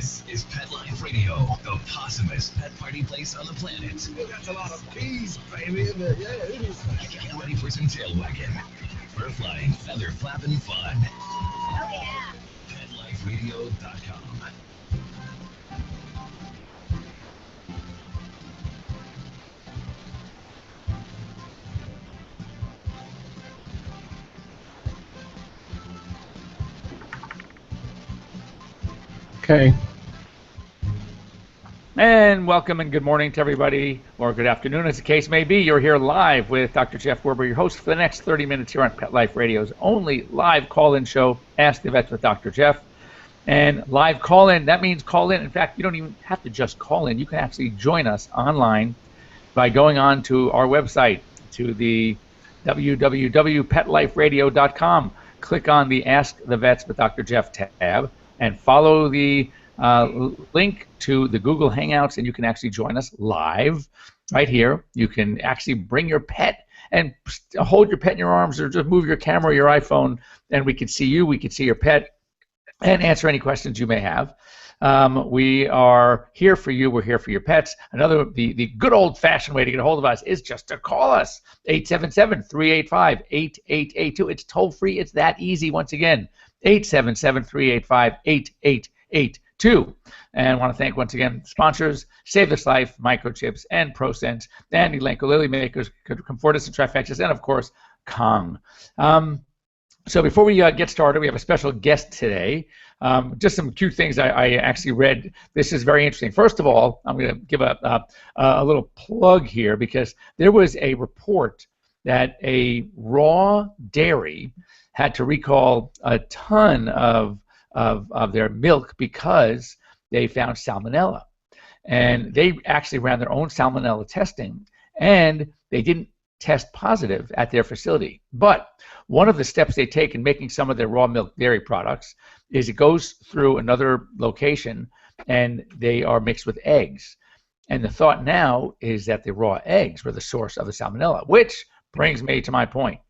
This is Pet Life Radio, the possumest pet party place on the planet. That's a lot of peas, baby, isn't it? Yeah, it is. Get ready for some tail wagging, fur flying, feather flapping fun. Oh, yeah. PetLifeRadio.com. Okay. And welcome and good morning to everybody, or good afternoon as the case may be. You're here live with Dr. Jeff Werber, your host for the next 30 minutes here on Pet Life Radio's only live call-in show, Ask the Vets with Dr. Jeff. And live call-in, that means call in. In fact, you don't even have to just call in. You can actually join us online by going on to our website, to the www.petliferadio.com. Click on the Ask the Vets with Dr. Jeff tab and follow the link to the Google Hangouts, and you can actually join us live right here. You can actually bring your pet and hold your pet in your arms, or just move your camera or your iPhone, and we can see you, we can see your pet, and answer any questions you may have. We are here for you. We're here for your pets. The good old-fashioned way to get a hold of us is just to call us, 877-385-8882. It's toll-free. It's that easy. Once again, 877-385-8882. And I want to thank once again sponsors, Save This Life, Microchips, and ProSense, and Elanco Lily Makers, Comfortis and Trifexis, and of course, Kong. So before we get started, we have a special guest today. Just some cute things I actually read. This is very interesting. First of all, I'm going to give a little plug here, because there was a report that a raw dairy had to recall a ton of their milk because they found salmonella. And they actually ran their own salmonella testing, and they didn't test positive at their facility. But one of the steps they take in making some of their raw milk dairy products is it goes through another location, and they are mixed with eggs. And the thought now is that the raw eggs were the source of the salmonella, which brings me to my point.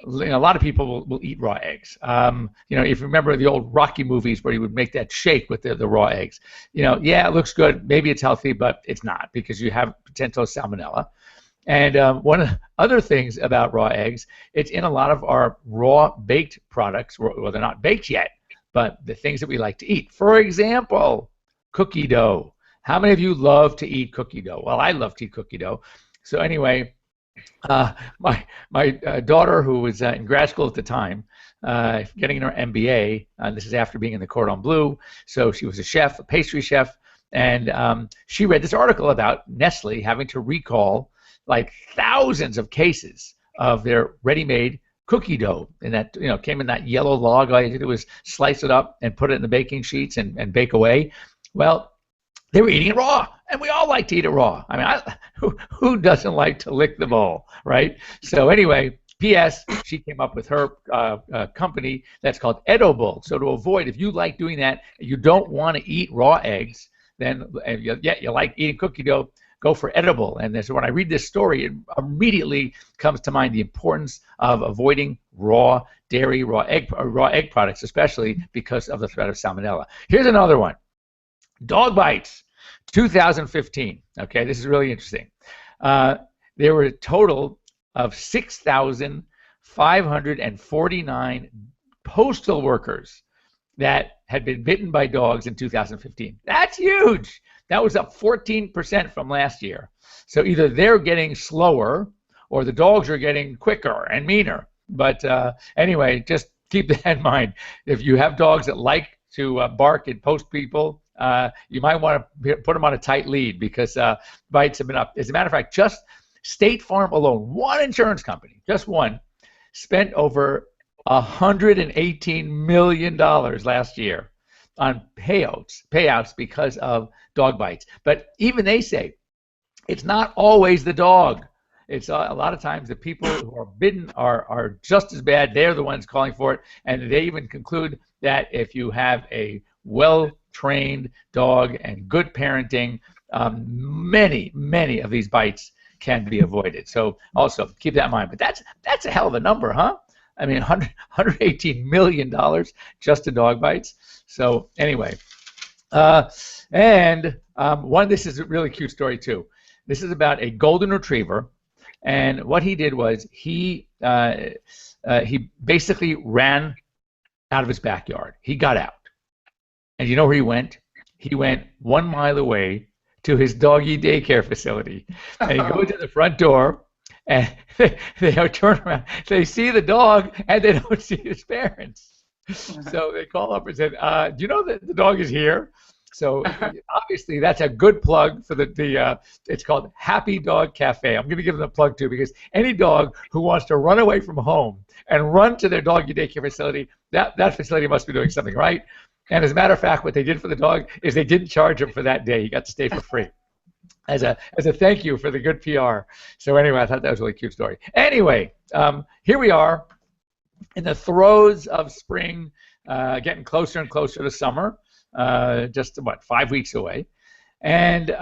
A lot of people will eat raw eggs. If you remember the old Rocky movies where he would make that shake with the raw eggs, yeah, it looks good. Maybe it's healthy, but it's not, because you have potential salmonella. And one of the other things about raw eggs, it's in a lot of our raw baked products. Well, they're not baked yet, but the things that we like to eat. For example, cookie dough. How many of you love to eat cookie dough? Well, I love to eat cookie dough. So anyway, my daughter, who was in grad school at the time, getting her MBA, this is after being in the Cordon Bleu, so she was a chef, a pastry chef, and she read this article about Nestle having to recall like thousands of cases of their ready-made cookie dough, and that came in that yellow log. All you had to do was slice it up and put it in the baking sheets and bake away. Well, they were eating it raw, and we all like to eat it raw. I mean, who doesn't like to lick the bowl, right? So anyway, P.S., she came up with her company that's called Edible. So to avoid, if you like doing that, you don't want to eat raw eggs, then you like eating cookie dough, go for Edible. And so when I read this story, it immediately comes to mind the importance of avoiding raw dairy, raw egg products, especially because of the threat of salmonella. Here's another one. Dog bites, 2015. Okay, this is really interesting. There were a total of 6,549 postal workers that had been bitten by dogs in 2015. That's huge. That was up 14% from last year. So either they're getting slower or the dogs are getting quicker and meaner. But anyway, just keep that in mind. If you have dogs that like to bark and post people, you might want to put them on a tight lead, because bites have been up. As a matter of fact, just State Farm alone, one insurance company, just one, spent over $118 million last year on payouts because of dog bites. But even they say it's not always the dog. It's a lot of times the people who are bitten are just as bad. They're the ones calling for it, and they even conclude that if you have a well-trained dog and good parenting, many of these bites can be avoided. So also keep that in mind. But that's a hell of a number, huh? I mean, $118 million just to dog bites. So anyway, this is a really cute story too. This is about a golden retriever, and what he did was he basically ran out of his backyard. He got out, and you know where he went? He went 1 mile away to his doggy daycare facility, and he goes to the front door, and they turn around, they see the dog, and they don't see his parents. So they call up and said, "Do you know that the dog is here?" So obviously that's a good plug for it's called Happy Dog Cafe. I'm going to give them a plug too, because any dog who wants to run away from home and run to their doggy daycare facility, that facility must be doing something right. And as a matter of fact, what they did for the dog is they didn't charge him for that day. He got to stay for free as a thank you for the good PR. So anyway, I thought that was a really cute story. Anyway, here we are in the throes of spring, getting closer and closer to summer. Just what, 5 weeks away, and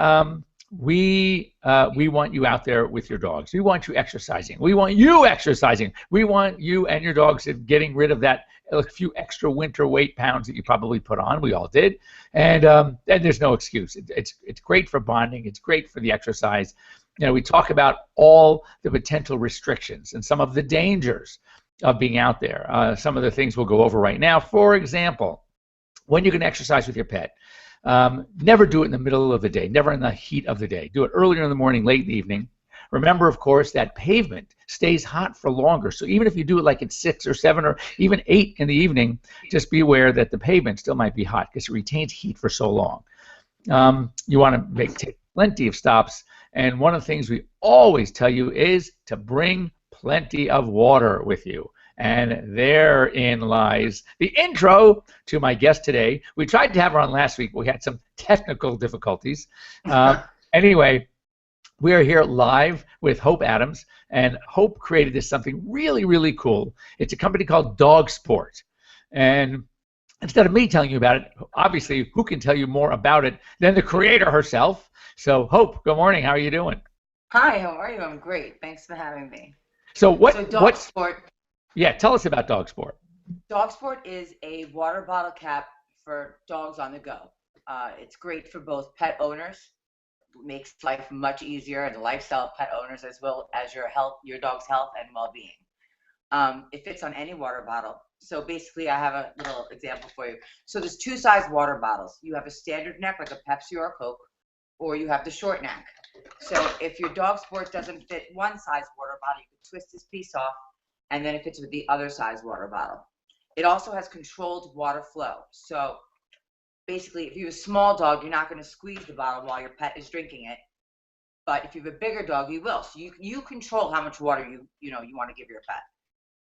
we want you out there with your dogs. We want you exercising. We want you exercising. We want you and your dogs getting rid of that few extra winter weight pounds that you probably put on. We all did, and there's no excuse. It's great for bonding. It's great for the exercise. You know, we talk about all the potential restrictions and some of the dangers of being out there. Some of the things we'll go over right now. For example, when you can exercise with your pet, never do it in the middle of the day, never in the heat of the day. Do it earlier in the morning, late in the evening. Remember, of course, that pavement stays hot for longer. So even if you do it like at 6 or 7 or even 8 in the evening, just be aware that the pavement still might be hot because it retains heat for so long. You want to take plenty of stops. And one of the things we always tell you is to bring plenty of water with you. And therein lies the intro to my guest today. We tried to have her on last week, but we had some technical difficulties. Anyway, we are here live with Hope Adams, and Hope created this something really, really cool. It's a company called Dog Sport. And instead of me telling you about it, obviously, who can tell you more about it than the creator herself? So, Hope, good morning. How are you doing? Hi, how are you? I'm great. Thanks for having me. So Dog Sport. Yeah, tell us about Dog Sport. Dog Sport is a water bottle cap for dogs on the go. It's great for both pet owners, makes life much easier, and the lifestyle of pet owners, as well as your dog's health and well-being. It fits on any water bottle. So basically, I have a little example for you. So there's 2 size water bottles. You have a standard neck, like a Pepsi or a Coke, or you have the short neck. So if your Dog Sport doesn't fit one size water bottle, you can twist this piece off, and then it fits with the other size water bottle. It also has controlled water flow. So basically, if you have a small dog, you're not going to squeeze the bottle while your pet is drinking it. But if you have a bigger dog, you will. So you control how much water you want to give your pet.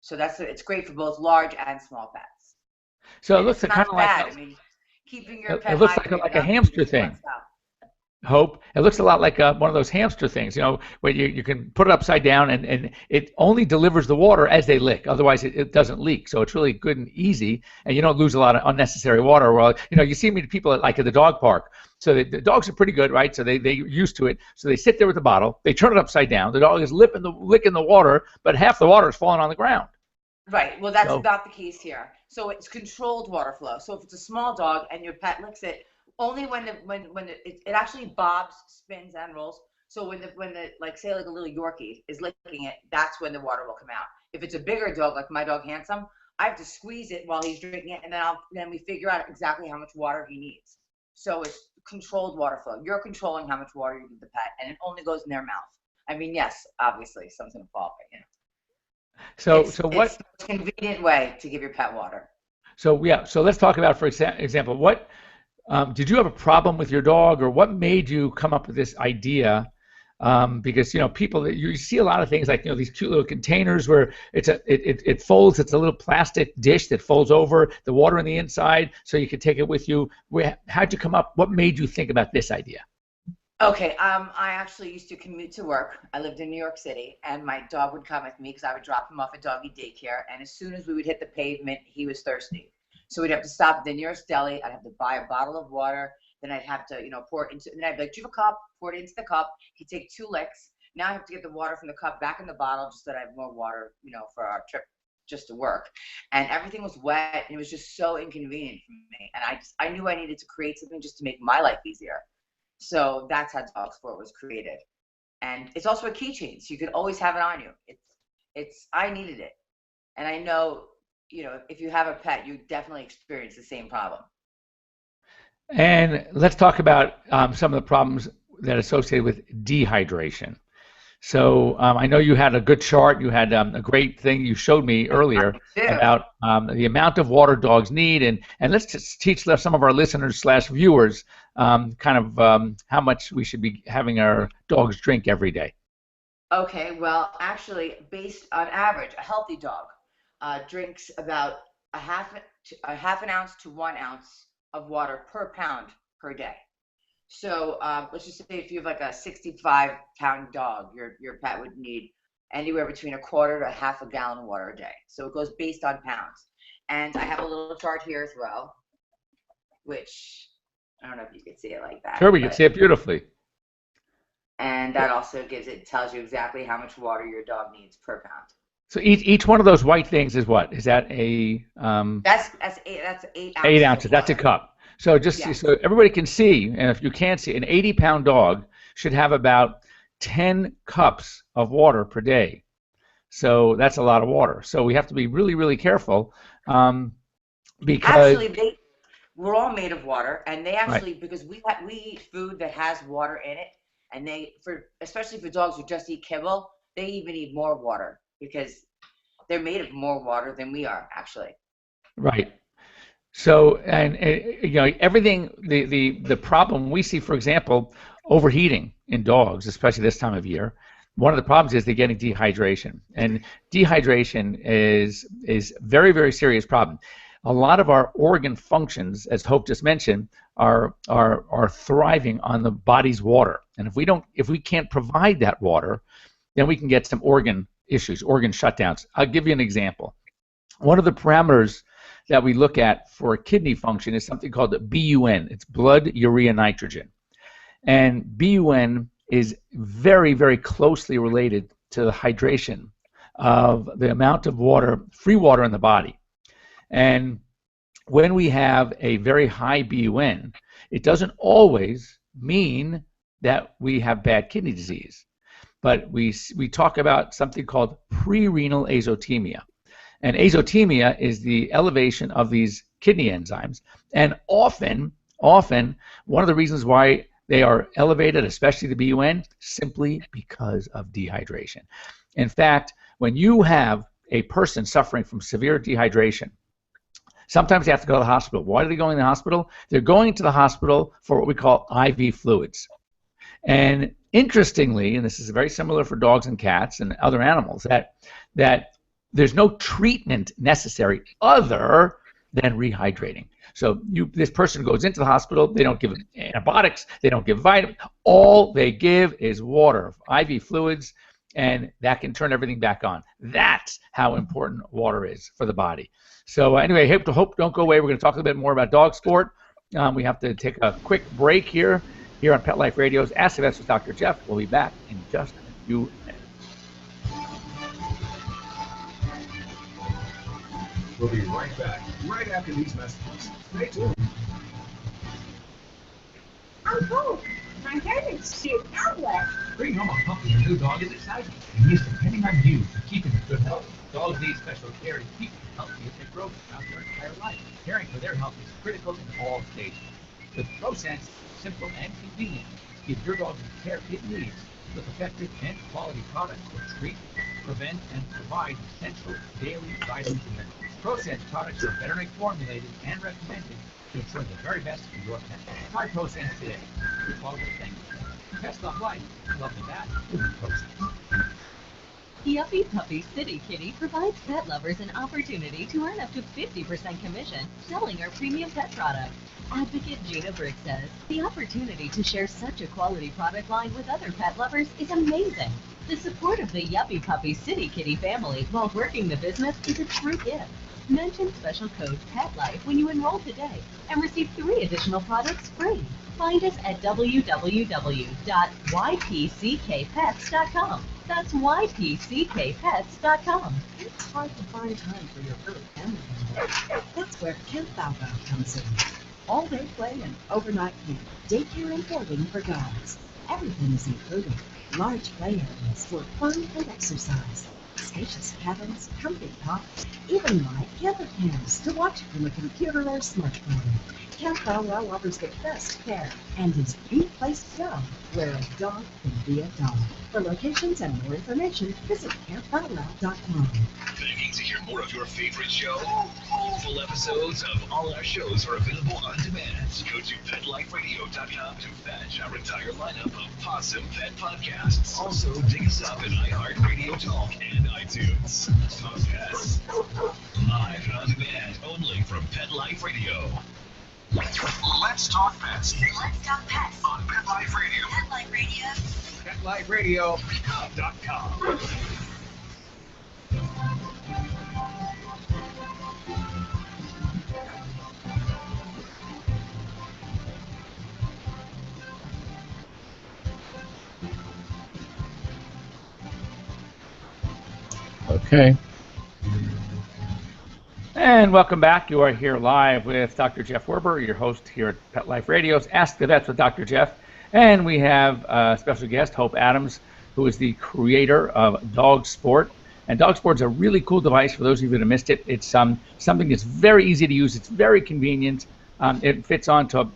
So it's great for both large and small pets. So it looks kind of like keeping your pet. It looks like a hamster thing. Hope. It looks a lot like one of those hamster things, you know, where you can put it upside down and it only delivers the water as they lick. Otherwise, it doesn't leak. So it's really good and easy, and you don't lose a lot of unnecessary water. Well, you know, you see people at the dog park. So the dogs are pretty good, right? So they're used to it. So they sit there with the bottle. They turn it upside down. The dog is licking the water, but half the water is falling on the ground. Right. Well, that's about the case here. So it's controlled water flow. So if it's a small dog and your pet licks it, only when it actually bobs, spins, and rolls. So when the like say like a little Yorkie is licking it, that's when the water will come out. If it's a bigger dog, like my dog Handsome, I have to squeeze it while he's drinking it, and then we figure out exactly how much water he needs. So it's controlled water flow. You're controlling how much water you give the pet, and it only goes in their mouth. I mean, yes, obviously someone's gonna fall, but you know. It's a convenient way to give your pet water. So yeah, so let's talk about, for example, what. Did you have a problem with your dog, or what made you come up with this idea? Because you know, you see a lot of things like, you know, these cute little containers where it folds. It's a little plastic dish that folds over, the water on the inside, so you could take it with you. How'd you come up? What made you think about this idea? Okay, I actually used to commute to work. I lived in New York City, and my dog would come with me because I would drop him off at doggy daycare. And as soon as we would hit the pavement, he was thirsty. So we'd have to stop at the nearest deli. I'd have to buy a bottle of water. Then I'd have to, you know, pour it into. Then I'd be like, "Do you have a cup?" Pour it into the cup. He'd take 2 licks. Now I have to get the water from the cup back in the bottle just so that I have more water, you know, for our trip just to work, and everything was wet, and it was just so inconvenient for me. And I knew I needed to create something just to make my life easier. So that's how Dog Sport was created. And it's also a keychain, so you could always have it on you. I needed it, and I know, if you have a pet, you definitely experience the same problem. And let's talk about some of the problems that are associated with dehydration. So I know you had a good chart. You had a great thing you showed me earlier about the amount of water dogs need, and let's just teach some of our listeners / viewers kind of how much we should be having our dogs drink every day. Okay, well, actually, based on average, a healthy dog drinks about a half an ounce to 1 ounce of water per pound per day. So let's just say if you have like a 65-pound dog, your pet would need anywhere between 1/4 to half a gallon of water a day. So it goes based on pounds. And I have a little chart here as well, which I don't know if you can see it like that. Sure, we can see it beautifully. And that also tells you exactly how much water your dog needs per pound. So each one of those white things is what? Is that a? That's 8 ounces. 8 ounces. That's a cup. So so everybody can see, and if you can't see, an 80-pound dog should have about 10 cups of water per day. So that's a lot of water. So we have to be really, really careful because actually we're all made of water, and they actually because we eat food that has water in it, and especially for dogs who just eat kibble, they even need more water because they're made of more water than we are actually. Right. So, and everything, the problem we see, for example, overheating in dogs, especially this time of year. One of the problems is they're getting dehydration, and dehydration is very, very serious problem. A lot of our organ functions, as Hope just mentioned, are thriving on the body's water, and if we can't provide that water, then we can get some organ issues, organ shutdowns. I'll give you an example. One of the parameters that we look at for kidney function is something called BUN. It's blood urea nitrogen. And BUN is very, very closely related to the hydration of the amount of water, free water in the body. And when we have a very high BUN, it doesn't always mean that we have bad kidney disease. But we talk about something called prerenal azotemia. And azotemia is the elevation of these kidney enzymes. And often, one of the reasons why they are elevated, especially the BUN, simply because of dehydration. In fact, when you have a person suffering from severe dehydration, sometimes they have to go to the hospital. Why are they going to the hospital? They're going to the hospital for what we call IV fluids. And interestingly, and this is very similar for dogs and cats and other animals, that there's no treatment necessary other than rehydrating. So this person goes into the hospital, they don't give antibiotics, they don't give vitamins, all they give is water, IV fluids, and that can turn everything back on. That's how important water is for the body. So anyway, hope don't go away. We're going to talk a little bit more about dog sport. We have to take a quick break here on Pet Life Radio's Ask the Vets with Dr. Jeff. We'll be back in just a few minutes. We'll be right back, right after these messages. Stay tuned. I'm cold. My hair is still wet. Bring home a puppy or new dog is exciting, and he is depending on you to keep him in good health. Dogs need special care to keep them healthy as they grow throughout their entire life. Caring for their health is critical in all stages. With ProSense, simple and convenient, give your dog the care it needs with effective and quality products to treat, prevent, and provide essential daily vitamins and minerals. ProSense products are veterinary formulated and recommended to ensure the very best for your pet. Try ProSense today. Your dog will thank you. Pets love life. Love the vet with ProSense. Yuppie Puppy City Kitty provides pet lovers an opportunity to earn up to 50% commission selling our premium pet products. Advocate Gina Brick says, the opportunity to share such a quality product line with other pet lovers is amazing. The support of the Yuppie Puppy City Kitty family while working the business is a true gift. Mention special code PETLIFE when you enroll today and receive 3 additional products free. Find us at www.ypckpets.com. That's ypckpets.com. It's hard to find time for your fur family member. That's where Camp Bow Wow comes in. All-day play and overnight camp, daycare and boarding for dogs. Everything is included. Large play areas for fun and exercise. Spacious cabins, comfy cots, even live camper cams to watch from a computer or smartphone. Camp Bow Wow offers the best care and is the place to go where a dog can be a dog. For locations and more information, visit campbowwow.com. Begging to hear more of your favorite show? Full episodes of all our shows are available on demand. Go to PetLifeRadio.com to fetch our entire lineup of Possum Pet Podcasts. Also, dig us up at iHeartRadio Talk and iTunes. Podcasts. Live and on demand only from Pet Life Radio. Let's talk pets. Let's talk pets On Pet Life Radio. Pet Life Radio. PetLifeRadio.com. Okay. And welcome back. You are here live with Dr. Jeff Werber, your host here at Pet Life Radio's Ask the Vets with Dr. Jeff. And we have a special guest, Hope Adams, who is the creator of Dog Sport. And Dog Sport is a really cool device for those of you that have missed it. It's something that's very easy to use. It's very convenient. It fits onto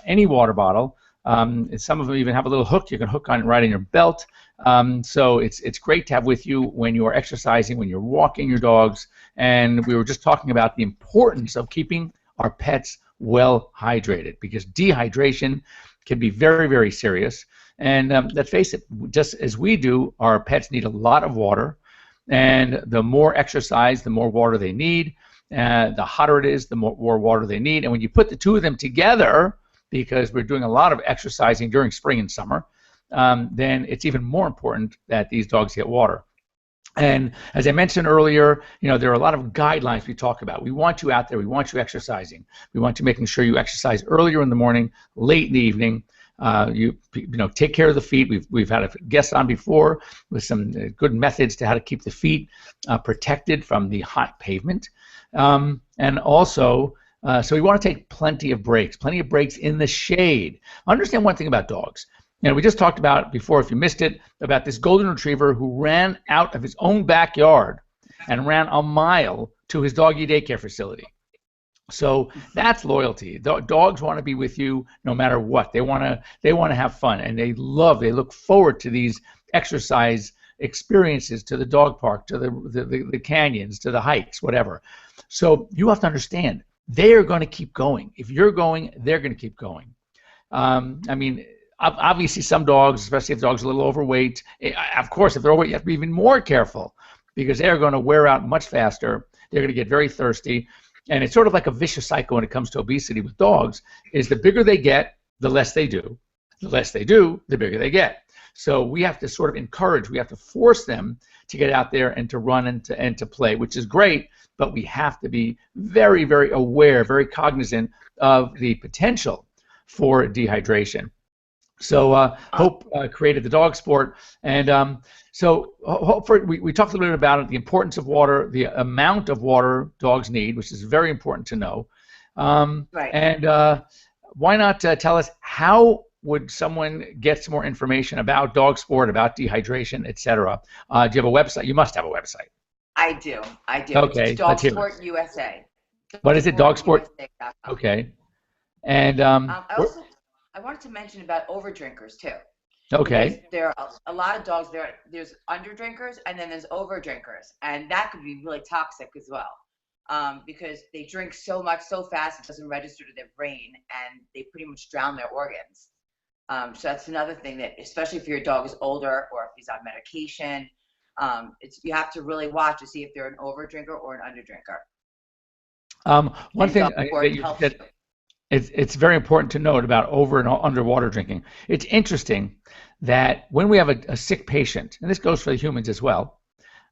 any water bottle. Some of them even have a little hook. You can hook on it right in your belt. So it's great to have with you when you are exercising, when you're walking your dogs. And we were just talking about the importance of keeping our pets well hydrated, because dehydration can be very, very serious. And let's face it, just as we do, our pets need a lot of water. And the more exercise, the more water they need. The hotter it is, the more water they need. And when you put the two of them together, because we're doing a lot of exercising during spring and summer, then it's even more important that these dogs get water. And as I mentioned earlier, there are a lot of guidelines we talk about. We want you out there. We want you exercising. We want you making sure you exercise earlier in the morning, late in the evening. You take care of the feet. We've had a guest on before with some good methods to how to keep the feet protected from the hot pavement. And also, so we want to take plenty of breaks in the shade. Understand one thing about dogs. We just talked about before, if you missed it, about this golden retriever who ran out of his own backyard and ran a mile to his doggy daycare facility. So that's loyalty. Dogs want to be with you no matter what. They want to have fun, and they look forward to these exercise experiences, to the dog park, to the canyons, to the hikes, whatever. So you have to understand, they are going to keep going. If you're going, they're going to keep going. Obviously, some dogs, especially if the dog's a little overweight, of course, if they're overweight, you have to be even more careful, because they're going to wear out much faster. They're going to get very thirsty. And it's sort of like a vicious cycle when it comes to obesity with dogs, is the bigger they get, the less they do. The less they do, the bigger they get. So we have to sort of encourage, we have to force them to get out there and to run and to play, which is great, but we have to be very, very aware, very cognizant of the potential for dehydration. So Hope created the Dog Sport, and so we talked a little bit about it, the importance of water, the amount of water dogs need, which is very important to know. Right. And why not tell us, how would someone get some more information about Dog Sport, about dehydration, etc.? Do you have a website? You must have a website. I do. Okay. It's Dog Sport USA. What is it? Dog Sport? Okay. And I wanted to mention about overdrinkers too. Okay. Because there are a lot of dogs. There's underdrinkers, and then there's overdrinkers, and that could be really toxic as well, because they drink so much so fast it doesn't register to their brain, and they pretty much drown their organs. So that's another thing that, especially if your dog is older or if he's on medication, you have to really watch to see if they're an overdrinker or an underdrinker. One thing that you said. It's very important to note about over and underwater drinking. It's interesting that when we have a sick patient, and this goes for the humans as well,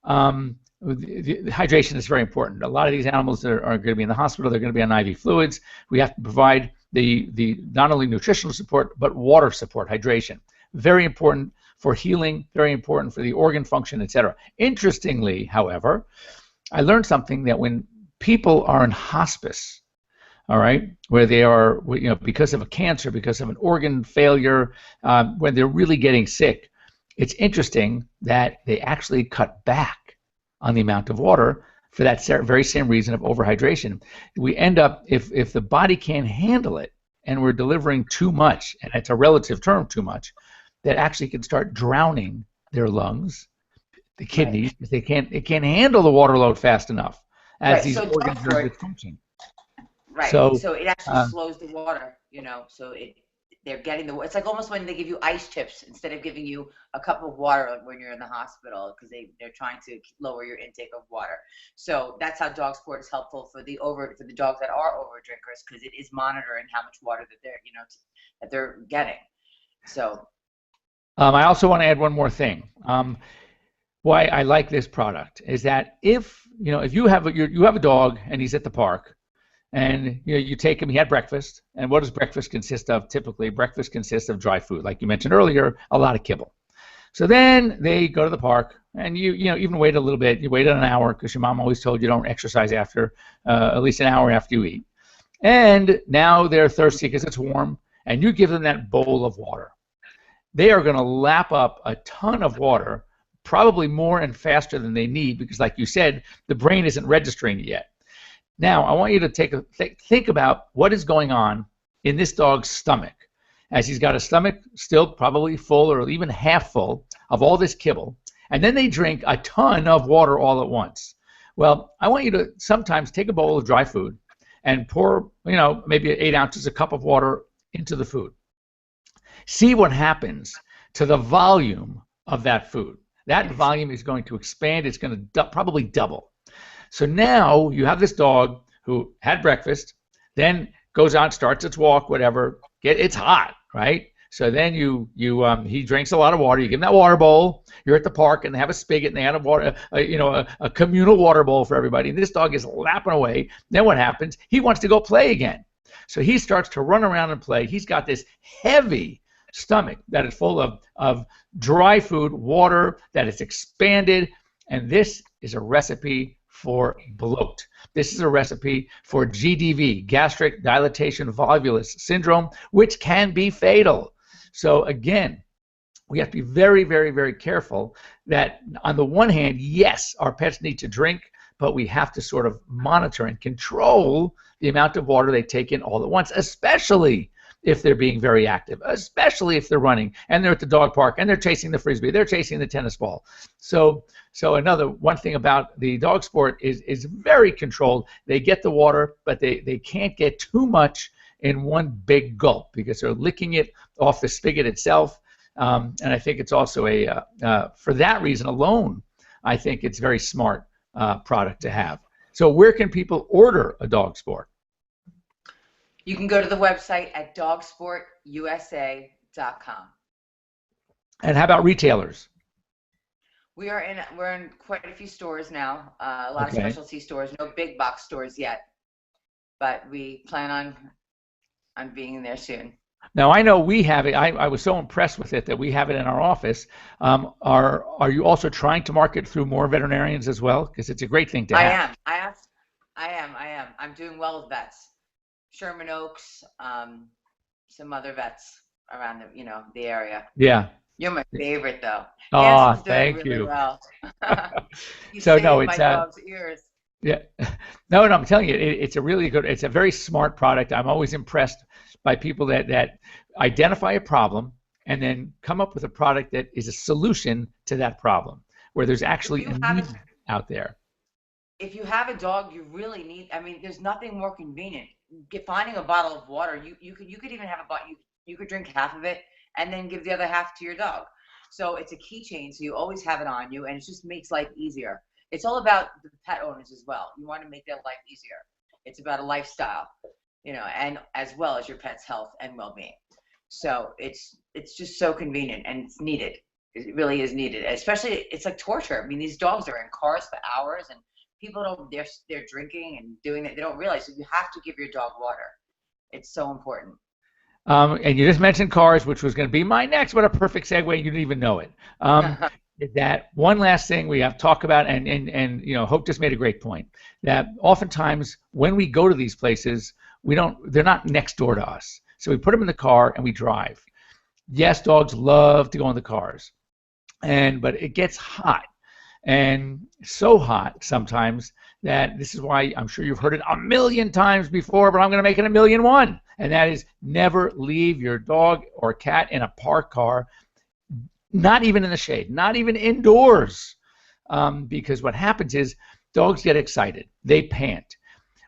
the hydration is very important. A lot of these animals are going to be in the hospital. They're going to be on IV fluids. We have to provide the not only nutritional support, but water support, hydration. Very important for healing, very important for the organ function, etc. Interestingly, however, I learned something that when people are in hospice, all right, where they are, because of a cancer, because of an organ failure, when they're really getting sick, it's interesting that they actually cut back on the amount of water for that very same reason of overhydration. We end up, if the body can't handle it, and we're delivering too much, and it's a relative term, too much, that actually can start drowning their lungs, the kidneys, because it can't handle the water load fast enough as these organs are dysfunctioning. Right. So it actually slows the water, so they're getting it's like almost when they give you ice chips instead of giving you a cup of water when you're in the hospital, because they're trying to lower your intake of water. So that's how Dog Sport is helpful for the dogs that are over drinkers, because it is monitoring how much water that they're getting. So I also want to add one more thing. Why I like this product is that if you have a dog and he's at the park, and you take him, he had breakfast, and what does breakfast consist of? Typically, breakfast consists of dry food, like you mentioned earlier, a lot of kibble. So then they go to the park, and you even wait a little bit. You wait an hour, because your mom always told you don't exercise after at least an hour after you eat. And now they're thirsty because it's warm, and you give them that bowl of water. They are going to lap up a ton of water, probably more and faster than they need, because like you said, the brain isn't registering it yet. Now, I want you to think about what is going on in this dog's stomach, as he's got a stomach still probably full or even half full of all this kibble, and then they drink a ton of water all at once. Well, I want you to sometimes take a bowl of dry food and pour, maybe 8 ounces, a cup of water into the food. See what happens to the volume of that food. That volume is going to expand. It's going to probably double. So now you have this dog who had breakfast, then goes out, starts its walk, whatever. It's hot, right? So then he drinks a lot of water. You give him that water bowl. You're at the park, and they have a spigot, and they have a communal water bowl for everybody. And this dog is lapping away. Then what happens? He wants to go play again. So he starts to run around and play. He's got this heavy stomach that is full of dry food, water that is expanded, and this is a recipe for bloat. This is a recipe for GDV, gastric dilatation volvulus syndrome, which can be fatal. So again, we have to be very, very, very careful that on the one hand, yes, our pets need to drink, but we have to sort of monitor and control the amount of water they take in all at once, especially if they're being very active, especially if they're running and they're at the dog park and they're chasing the frisbee, they're chasing the tennis ball. So one thing about the Dog Sport is very controlled. They get the water, but they can't get too much in one big gulp, because they're licking it off the spigot itself. And I think it's also for that reason alone, I think it's a very smart product to have. So where can people order a Dog Sport? You can go to the website at dogsportusa.com. And how about retailers? We're in quite a few stores now, a lot of specialty stores, no big box stores yet, but we plan on being in there soon. Now, I know we have it. I was so impressed with it that we have it in our office. Are you also trying to market through more veterinarians as well? Because it's a great thing to have. I am. I'm doing well with vets. Sherman Oaks, some other vets around the area. Yeah. You're my favorite, though. Oh, thank you. Well. You so saved no, it's my dog's ears. Yeah. No, I'm telling you, it's a really good. It's a very smart product. I'm always impressed by people that identify a problem and then come up with a product that is a solution to that problem, where there's actually a need out there. If you have a dog, you really need. I mean, there's nothing more convenient. Finding a bottle of water, you could even have a bottle. You could drink half of it and then give the other half to your dog. So it's a keychain, so you always have it on you, and it just makes life easier. It's all about the pet owners as well. You want to make their life easier. It's about a lifestyle, and as well as your pet's health and well-being. So it's just so convenient, and it's needed. It really is needed. Especially, it's like torture. I mean, these dogs are in cars for hours, and people they're drinking and doing it. They don't realize that you have to give your dog water. It's so important. And you just mentioned cars, which was going to be my next. What a perfect segue! You didn't even know it. That one last thing we have to talk about, and you know, Hope just made a great point. That oftentimes when we go to these places, they're not next door to us. So we put them in the car and we drive. Yes, dogs love to go in the cars, but it gets hot, and so hot sometimes that this is why I'm sure you've heard it a million times before, but I'm going to make it 1,000,001. And that is never leave your dog or cat in a parked car, not even in the shade, not even indoors, because what happens is dogs get excited. They pant.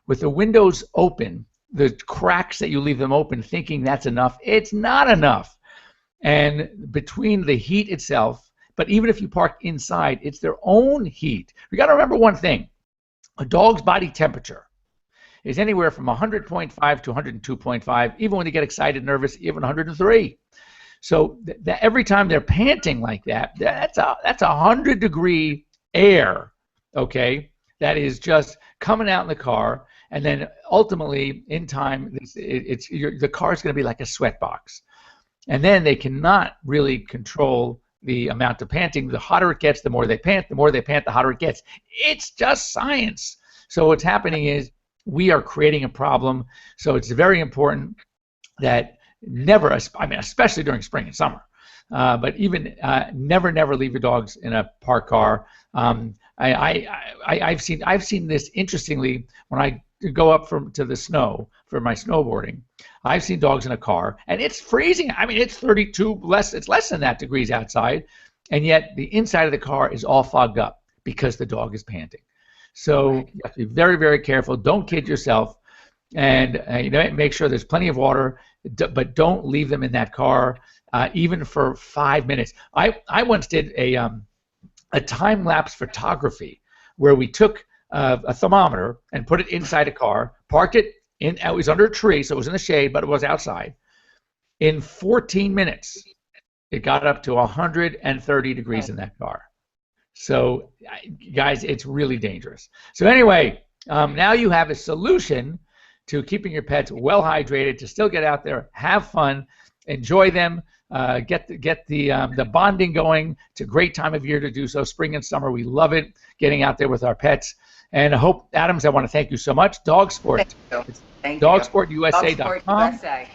With the windows open, the cracks that you leave them open thinking that's enough, it's not enough. And between the heat itself, but even if you park inside, it's their own heat. We got to remember one thing. A dog's body temperature is anywhere from 100.5 to 102.5, even when they get excited, nervous, even 103. So that every time they're panting like that, that's 100-degree air, okay, that is just coming out in the car, and then ultimately, in time, the car's going to be like a sweat box. And then they cannot really control the amount of panting. The hotter it gets, the more they pant. The more they pant, the hotter it gets. It's just science. So what's happening is we are creating a problem. So it's very important that never, I mean, especially during spring and summer, but even never leave your dogs in a parked car. I've seen this interestingly when I go up to the snow for my snowboarding. I've seen dogs in a car, and it's freezing. I mean, it's 32 it's less than that degrees outside, and yet the inside of the car is all fogged up because the dog is panting. So you have to be very, very careful. Don't kid yourself, and make sure there's plenty of water, but don't leave them in that car even for 5 minutes. I once did a time-lapse photography where we took a thermometer and put it inside a car, parked it in. It was under a tree, so it was in the shade, but it was outside. In 14 minutes, it got up to 130 degrees in that car. So, guys, it's really dangerous. So anyway, now you have a solution to keeping your pets well hydrated, to still get out there, have fun, enjoy them, get the bonding going. It's a great time of year to do so. Spring and summer, we love it, getting out there with our pets. And Hope Adams, I want to thank you so much. Dog Sport. Thank you. DogsportUSA.com. DogSportUSA.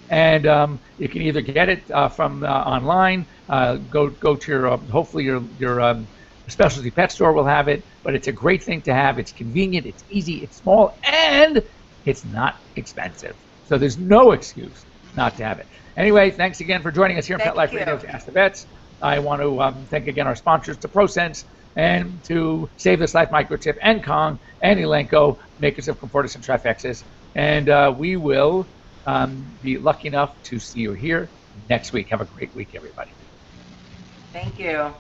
And you can either get it from online, go to your hopefully your specialty pet store will have it. But it's a great thing to have. It's convenient. It's easy. It's small, and it's not expensive. So there's no excuse not to have it. Anyway, thanks again for joining us here on Pet Life Radio to Ask the Vets. I want to thank again our sponsors, to ProSense, and to Save This Life Microchip, and Kong, and Elanco, makers of Comfortis and Trifexis. And we will be lucky enough to see you here next week. Have a great week, everybody. Thank you.